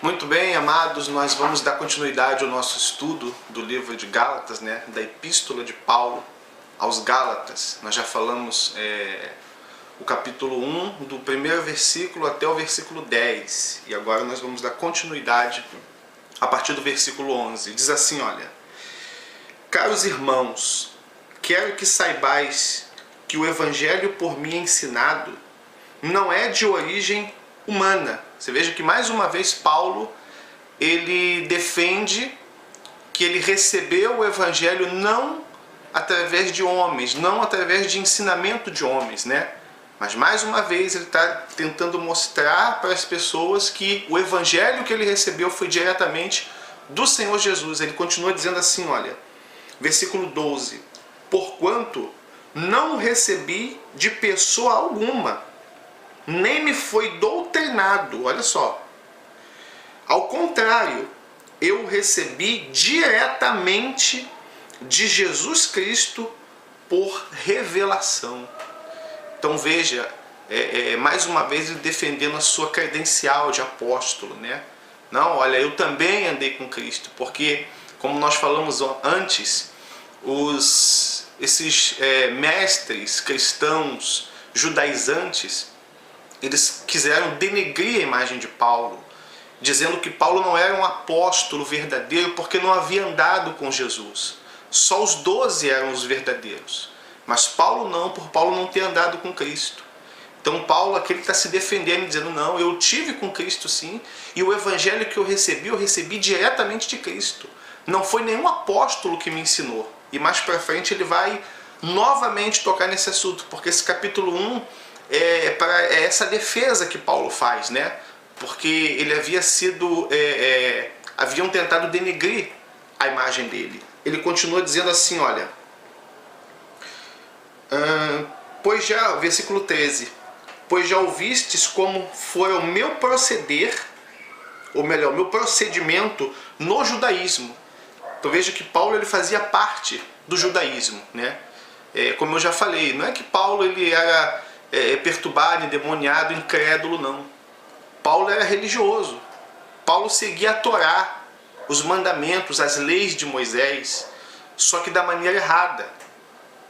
Muito bem, amados, nós vamos dar continuidade ao nosso estudo do livro de Gálatas, da Epístola de Paulo aos Gálatas. Nós já falamos o capítulo 1, do primeiro versículo até o versículo 10. E agora nós vamos dar continuidade a partir do versículo 11. Diz assim, olha: Caros irmãos, quero que saibais que o evangelho por mim ensinado não é de origem humana. Você veja que mais uma vez Paulo ele defende que ele recebeu o evangelho não através de homens, não através de ensinamento de homens, Mas mais uma vez ele está tentando mostrar para as pessoas que o evangelho que ele recebeu foi diretamente do Senhor Jesus. Ele continua dizendo assim, olha, versículo 12: Porquanto não recebi de pessoa alguma, nem me foi doutrinado, olha só. Ao contrário, eu recebi diretamente de Jesus Cristo por revelação. Então veja, mais uma vez ele defendendo a sua credencial de apóstolo, Não, olha, eu também andei com Cristo, porque, como nós falamos antes, esses mestres cristãos judaizantes, eles quiseram denegrir a imagem de Paulo, dizendo que Paulo não era um apóstolo verdadeiro porque não havia andado com Jesus. Só os 12 eram os verdadeiros. Mas Paulo não, por Paulo não ter andado com Cristo. Então Paulo aqui está se defendendo, dizendo, não, eu tive com Cristo sim, e o evangelho que eu recebi diretamente de Cristo. Não foi nenhum apóstolo que me ensinou. E mais para frente ele vai novamente tocar nesse assunto, porque esse capítulo 1 é essa defesa que Paulo faz, Porque ele haviam tentado denegrir a imagem dele. Ele continua dizendo assim, olha, pois já, versículo 13, pois já ouvistes como foi o meu proceder, ou melhor, meu procedimento no judaísmo. Então veja que Paulo ele fazia parte do judaísmo, como eu já falei, não é que Paulo ele era perturbado, endemoniado, incrédulo, não. Paulo era religioso. Paulo seguia a Torá, os mandamentos, as leis de Moisés, só que da maneira errada,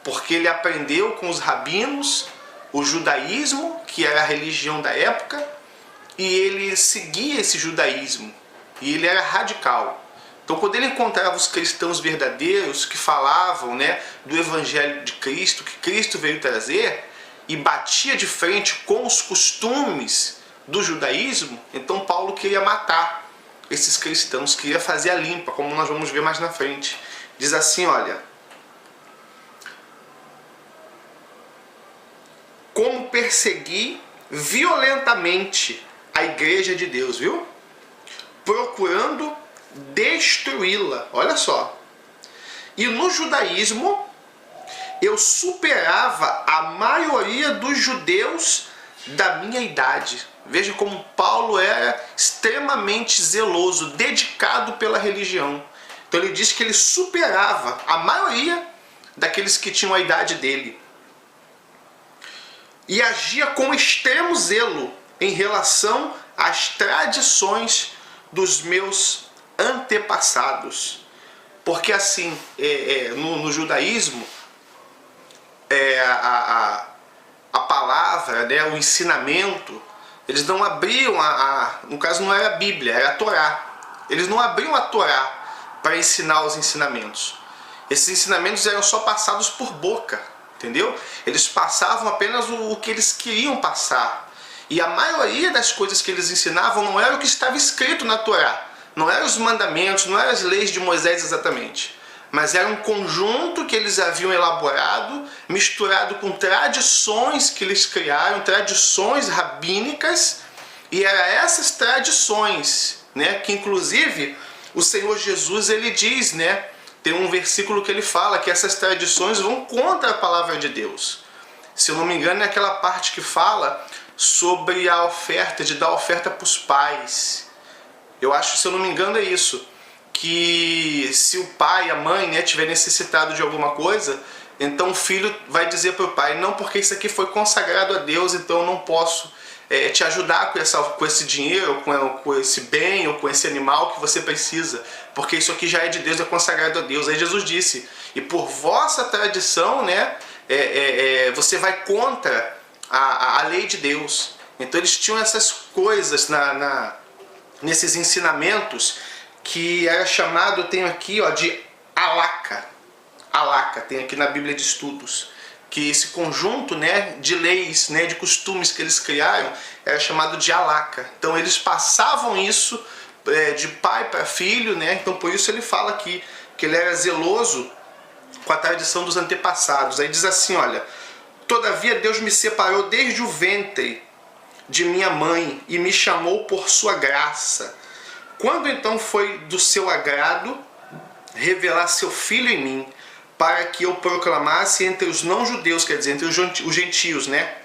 porque ele aprendeu com os rabinos o judaísmo, que era a religião da época, e ele seguia esse judaísmo, e ele era radical. Então, quando ele encontrava os cristãos verdadeiros que falavam do evangelho de Cristo, que Cristo veio trazer, e batia de frente com os costumes do judaísmo, então Paulo queria matar esses cristãos, queria fazer a limpa, como nós vamos ver mais na frente. Diz assim, olha, como persegui violentamente a igreja de Deus, viu? Procurando destruí-la, olha só. E no judaísmo eu superava a maioria dos judeus da minha idade. Veja como Paulo era extremamente zeloso, dedicado pela religião. Então ele diz que ele superava a maioria daqueles que tinham a idade dele. E agia com extremo zelo em relação às tradições dos meus antepassados. Porque assim, no judaísmo, a palavra, o ensinamento, eles não abriam no caso não era a Bíblia, era a Torá. Eles não abriam a Torá para ensinar os ensinamentos. Esses ensinamentos eram só passados por boca, entendeu? Eles passavam apenas o que eles queriam passar. E a maioria das coisas que eles ensinavam não era o que estava escrito na Torá. Não eram os mandamentos, não eram as leis de Moisés exatamente. Mas era um conjunto que eles haviam elaborado, misturado com tradições que eles criaram, tradições rabínicas, e eram essas tradições, que inclusive o Senhor Jesus ele diz, tem um versículo que ele fala que essas tradições vão contra a palavra de Deus. Se eu não me engano é aquela parte que fala sobre a oferta, de dar oferta para os pais. Eu acho, se eu não me engano, é isso. Que se o pai, a mãe, tiver necessitado de alguma coisa, então o filho vai dizer para o pai, não, porque isso aqui foi consagrado a Deus, então eu não posso te ajudar com esse dinheiro, com esse bem ou com esse animal que você precisa, porque isso aqui já é de Deus, é consagrado a Deus. Aí Jesus disse, e por vossa tradição, né, você vai contra a lei de Deus. Então eles tinham essas coisas nesses ensinamentos que era chamado, eu tenho aqui, ó, de halakha. Halakha, tem aqui na Bíblia de Estudos, que esse conjunto, né, de leis, né, de costumes que eles criaram era chamado de halakha. Então eles passavam isso de pai para filho, né? Então por isso ele fala aqui que ele era zeloso com a tradição dos antepassados. Aí diz assim, olha, todavia Deus me separou desde o ventre de minha mãe e me chamou por sua graça. Quando então foi do seu agrado revelar seu Filho em mim, para que eu proclamasse entre os não-judeus, quer dizer, entre os gentios, né?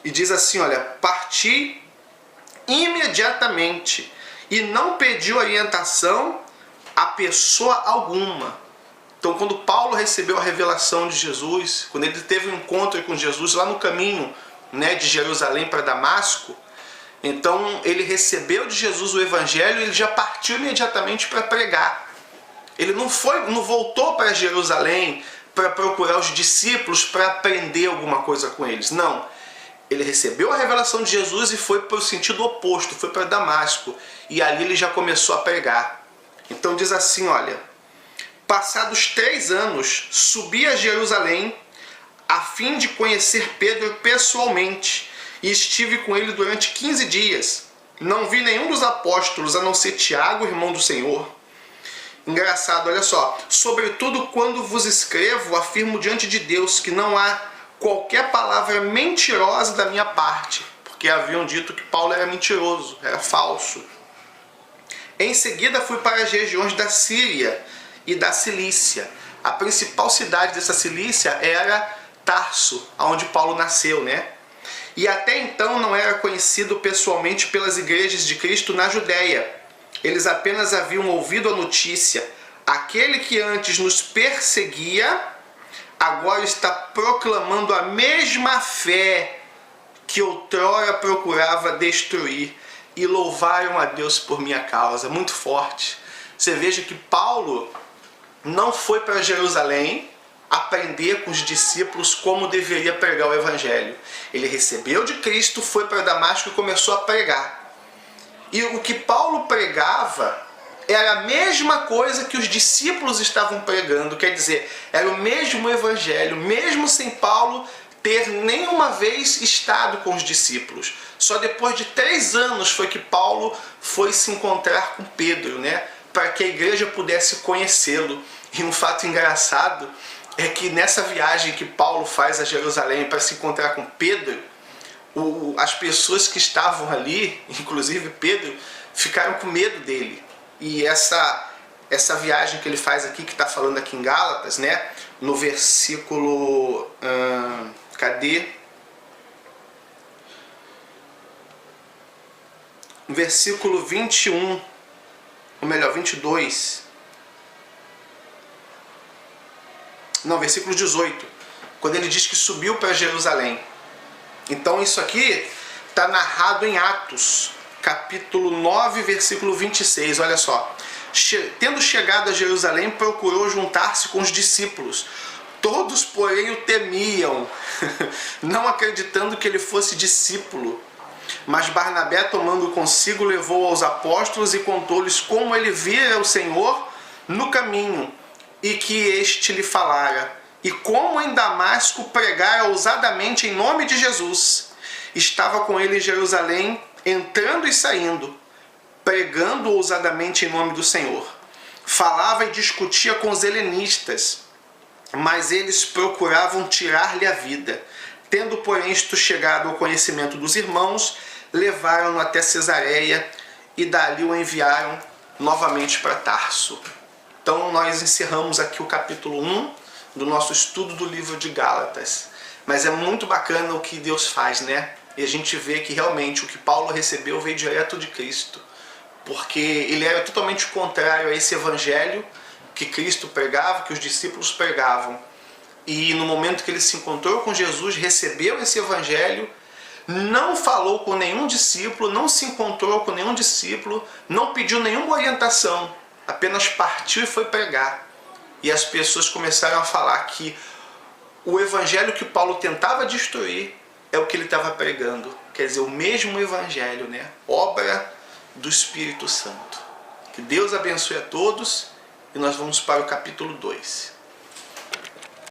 E diz assim, olha, parti imediatamente e não pedi orientação a pessoa alguma. Então, quando Paulo recebeu a revelação de Jesus, quando ele teve um encontro com Jesus lá no caminho, né, de Jerusalém para Damasco, então ele recebeu de Jesus o Evangelho e ele já partiu imediatamente para pregar. Ele não voltou para Jerusalém para procurar os discípulos para aprender alguma coisa com eles. Não. Ele recebeu a revelação de Jesus e foi para o sentido oposto, foi para Damasco. E ali ele já começou a pregar. Então diz assim, olha, passados 3 anos, subi a Jerusalém a fim de conhecer Pedro pessoalmente, e estive com ele durante 15 dias. Não vi nenhum dos apóstolos, a não ser Tiago, irmão do Senhor. Engraçado, olha só. Sobretudo quando vos escrevo, afirmo diante de Deus que não há qualquer palavra mentirosa da minha parte, porque haviam dito que Paulo era mentiroso, era falso. Em seguida fui para as regiões da Síria e da Cilícia. A principal cidade dessa Cilícia era Tarso, onde Paulo nasceu, né? E até então não era conhecido pessoalmente pelas igrejas de Cristo na Judéia. Eles apenas haviam ouvido a notícia. Aquele que antes nos perseguia, agora está proclamando a mesma fé que outrora procurava destruir. E louvaram a Deus por minha causa. Muito forte. Você veja que Paulo não foi para Jerusalém aprender com os discípulos como deveria pregar o Evangelho. Ele recebeu de Cristo, foi para Damasco e começou a pregar. E o que Paulo pregava era a mesma coisa que os discípulos estavam pregando, quer dizer, era o mesmo Evangelho, mesmo sem Paulo ter nenhuma vez estado com os discípulos. Só depois de 3 anos foi que Paulo foi se encontrar com Pedro, né? Para que a igreja pudesse conhecê-lo. E um fato engraçado é que nessa viagem que Paulo faz a Jerusalém para se encontrar com Pedro, as pessoas que estavam ali, inclusive Pedro, ficaram com medo dele. E essa viagem que ele faz aqui, que está falando aqui em Gálatas, né? No versículo... cadê? No versículo 21, ou melhor, 22... Não, versículo 18, quando ele diz que subiu para Jerusalém. Então isso aqui está narrado em Atos, capítulo 9, versículo 26, olha só. Tendo chegado a Jerusalém, procurou juntar-se com os discípulos. Todos, porém, o temiam, não acreditando que ele fosse discípulo. Mas Barnabé, tomando consigo, levou aos apóstolos e contou-lhes como ele vira o Senhor no caminho, e que este lhe falara, e como em Damasco pregara ousadamente em nome de Jesus. Estava com ele em Jerusalém, entrando e saindo, pregando ousadamente em nome do Senhor. Falava e discutia com os helenistas, mas eles procuravam tirar-lhe a vida. Tendo, porém, isto chegado ao conhecimento dos irmãos, levaram-no até Cesareia e dali o enviaram novamente para Tarso. Então nós encerramos aqui o capítulo 1 do nosso estudo do livro de Gálatas. Mas é muito bacana o que Deus faz, né? E a gente vê que realmente o que Paulo recebeu veio direto de Cristo. Porque ele era totalmente contrário a esse evangelho que Cristo pregava, que os discípulos pregavam. E no momento que ele se encontrou com Jesus, recebeu esse evangelho, não falou com nenhum discípulo, não se encontrou com nenhum discípulo, não pediu nenhuma orientação, apenas partiu e foi pregar. E as pessoas começaram a falar que o evangelho que Paulo tentava destruir é o que ele estava pregando. Quer dizer, o mesmo evangelho, né? Obra do Espírito Santo. Que Deus abençoe a todos e nós vamos para o capítulo 2.